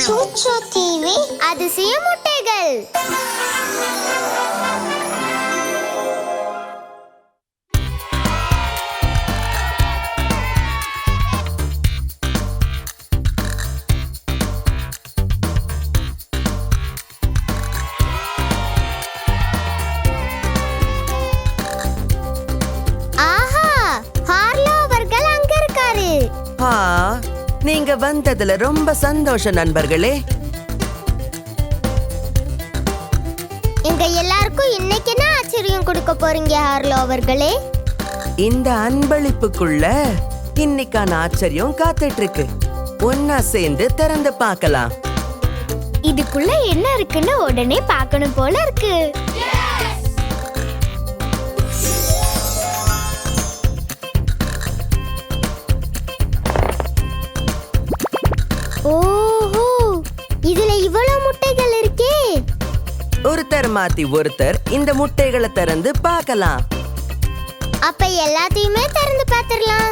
ChuChu TV அதிசய முட்டைகள். நீங்க வந்ததுல ரொம்ப சந்தோஷம் நண்பர்களே. எங்க எல்லாருக்கும் இன்னைக்கு என்ன ஆச்சரியம் கொடுக்க போறீங்க ஹார்லோ அவர்களே? இந்த அன்பளிப்புக்குள்ள இன்னைக்கான ஆச்சரியம் காத்துட்டு இருக்கு. ஒன்னா சேர்ந்து திறந்து பார்க்கலாம். இதுக்குள்ள என்ன இருக்குன்னு உடனே பார்க்கணும் போல இருக்கு. ஓஹோ, இதுல இவ்வளவு முட்டைகள் இருக்கே. ஒருத்தர் மாத்தி ஒருத்தர் இந்த முட்டைகளை திறந்து பார்க்கலாம். அப்ப எல்லாத்தையுமே திறந்து பார்த்திடலாம்.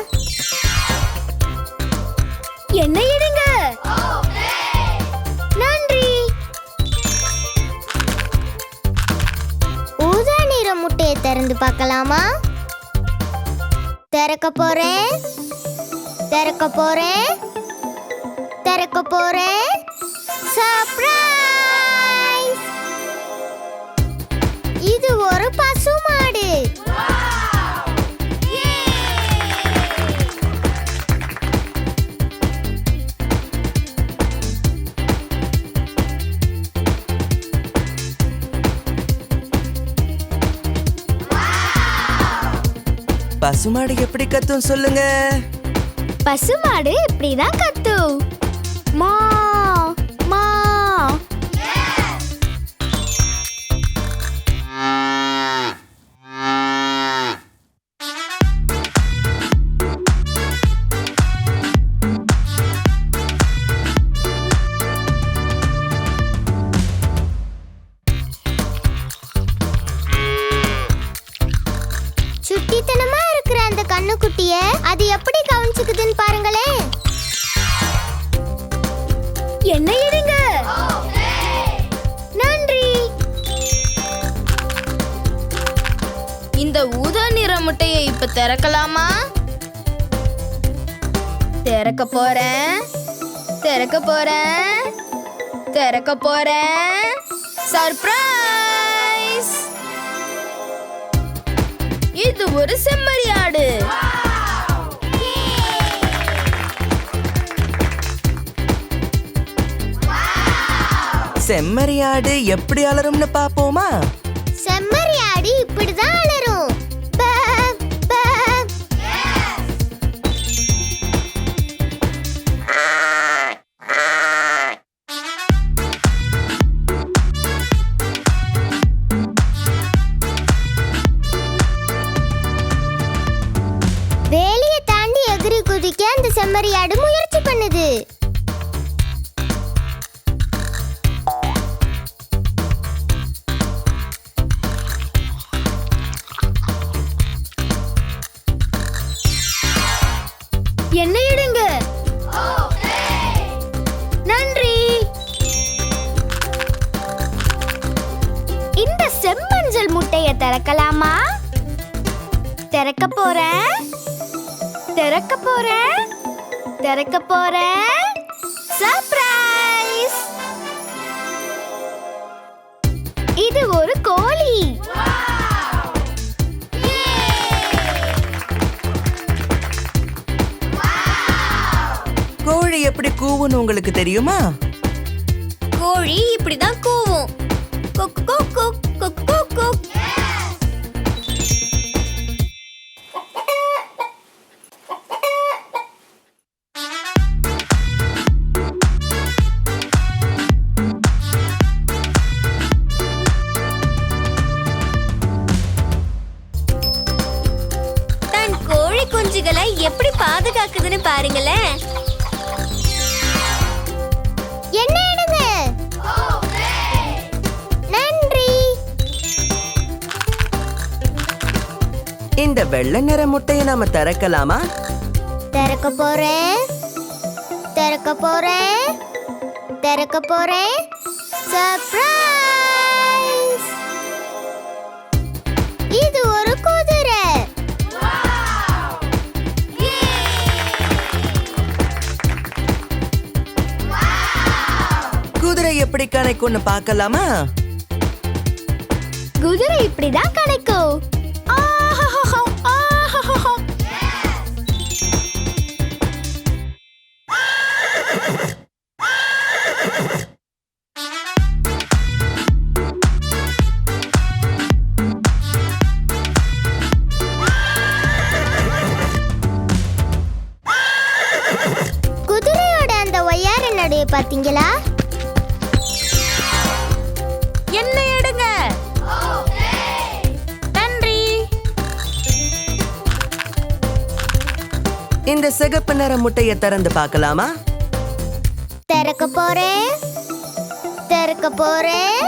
என்ன எடுங்க. நன்றி. ஊதா நிற முட்டையை திறந்து பார்க்கலாமா? திறக்க போறேன், திறக்க போறேன், திறக்க போறேன். சர்ப்ரைஸ்! இது ஒரு பசுமாடு. பசுமாடு எப்படி கத்தும் சொல்லுங்க? பசுமாடு இப்படிதான் கத்தும். மா மா. சுட்டித்தனமா இருக்கிற அந்த கண்ணுக்குட்டிய அது எப்படி கவனிச்சுக்குதுன்னு பாருங்களேன். என்ன எடுங்க. நன்றி. இந்த ஊதா நிற முட்டையை இப்ப திறக்கலாமா? திறக்க போறேன், திறக்க போறேன், திறக்க போறேன். சர்ப்ரைஸ்! இது ஒரு செம்மறியாடு. செம்மறியாடு எப்படி அலறும்னு பாப்போமா? செம்மறியாடு இப்படிதான் அலறும். பே, பே. வேலியை தாண்டி எகிரி குதிக்க அந்த செம்மறியாடு முயற்சி பண்ணுது. என்ன எடுங்க. நன்றி. இந்த செம்மஞ்சள் முட்டையை திறக்கலாமா? திறக்க போறேன், திறக்க போறேன், திறக்க போறேன். சர்ப்ரைஸ்! இது ஒரு கோழி. கோழி எப்படி கூவுன்னு உங்களுக்கு தெரியுமா? கோழி இப்படிதான் கூவும். குக் குக் குக் குக் குக் குக். தன் கோழி குஞ்சுகளை எப்படி பாதுகாக்குதுன்னு பாருங்களேன். என்ன எடுங்க. நன்றி. இந்த வெள்ளை நிற முட்டையை நாம திறக்கலாமா? திறக்க போறேன், திறக்க போறேன். திறக்க போறேன். சர்ப்ரைஸ்! இது ஒரு குதிரை. குதிரை எப்படி கணக்குன்னு பார்க்கலாமா? குதிரை இப்படிதான் கணக்கும். குதிரையோட அந்த ஒய்யார நடைய பாத்தீங்களா? என்ன எடுங்க. நன்றி. இந்த சிகப்பு நிற முட்டையை திறந்து பார்க்கலாமா? திறக்க போறேன். திறக்க போறேன்.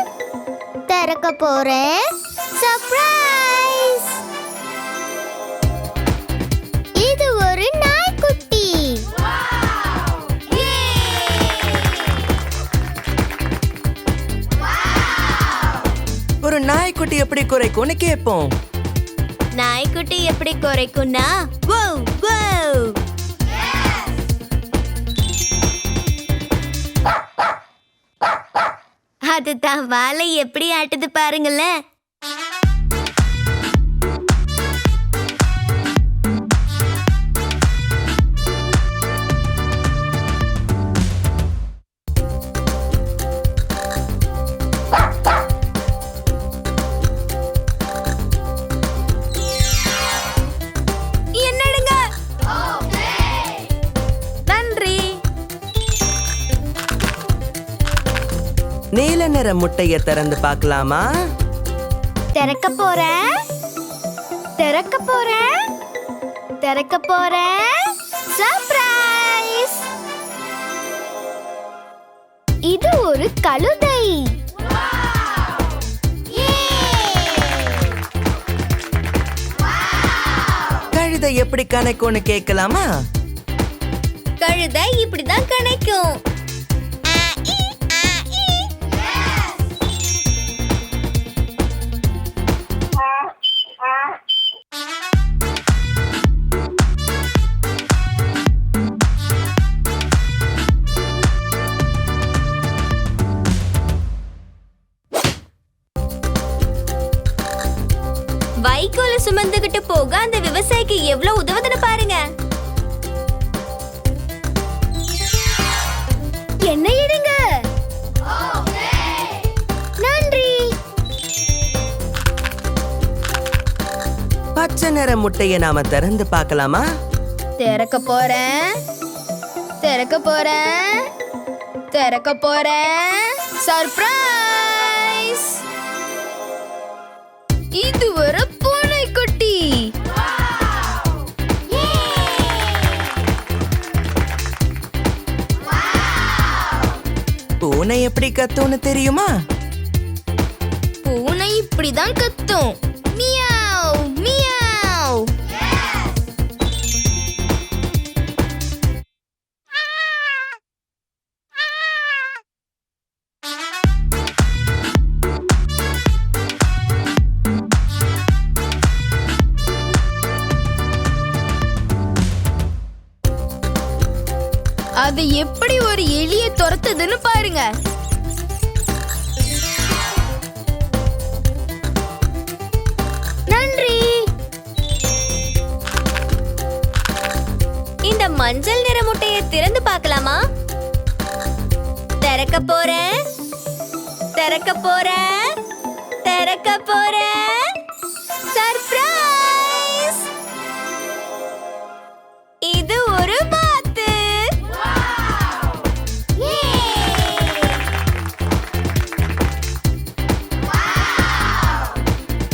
திறக்க போறேன். சர்ப்ரைஸ்! இது ஒரு நாய்க்குட்டி. ஒரு நாய்க்குட்டி எப்படி குறைக்கும்னு கேட்போம். நாய்க்குட்டி எப்படி குறைக்கும்னா வவ் வவ். அது தான் வாலை எப்படி ஆட்டுது பாருங்களேன். என்னடுங்க. நன்றி. நீல நிற முட்டையை திறந்து பார்க்கலாமா? திறக்க போறேன். திறக்க போறேன். திறக்க போறேன். சர்ப்ரைஸ்! இது ஒரு கழுதை. கழுதை எப்படி கணக்குன்னு கேட்கலாமா? கழுதை இப்படிதான் கணக்கும். வைக்கோல சுமந்துகிட்டு போக அந்த விவசாயிக்கு எவ்வளவு உதவுதுன்னு பாருங்க. என்ன எடுங்க. நன்றி. பச்சை நிற முட்டையை நாம திறந்து பார்க்கலாமா? திறக்க போறேன். திறக்க போறேன். திறக்க போறேன். சர்ப்ரைஸ்! இது ஒரு பூனைக்குட்டி. பூனை எப்படி கத்தும்னு தெரியுமா? பூனை இப்படிதான் கத்தும். Meow meow. அது எப்படி ஒரு எலிய துரத்துதுன்னு பாருங்க. நன்றி. இந்த மஞ்சள் நிற முட்டையை திறந்து பார்க்கலாமா? திறக்க போறேன். திறக்க போறேன். திறக்க போறேன். சர்ப்ரைஸ்! இது ஒரு வாத்து.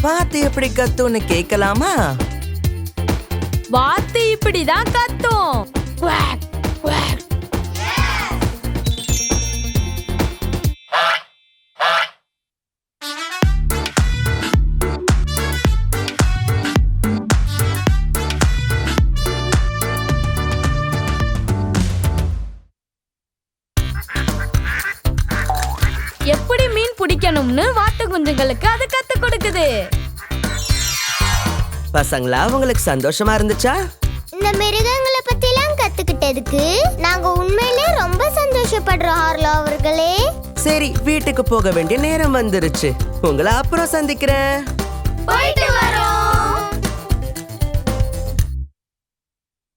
வாத்து எப்படி கத்தும்னு கேட்கலாமா? வாத்து இப்படிதான் கத்தும். Quack quack. பிடிக்கணும்னு வாத்து குஞ்சுங்களுக்கு அது கத்து கொடுக்குது. பசங்களா, உங்களுக்கு சந்தோஷமா இருந்துச்சா? இந்த மிருகங்களை பத்திலாம் கத்துக்கிட்டதுக்கு நாங்க உண்மையிலே ரொம்ப சந்தோஷப்படுறோம் ஹார்லோ அவர்களே. சரி, வீட்டுக்கு போக வேண்டிய நேரம் வந்துருச்சு. உங்களை அப்புறம் சந்திக்கிறேன். போயிட்டு வரோம்.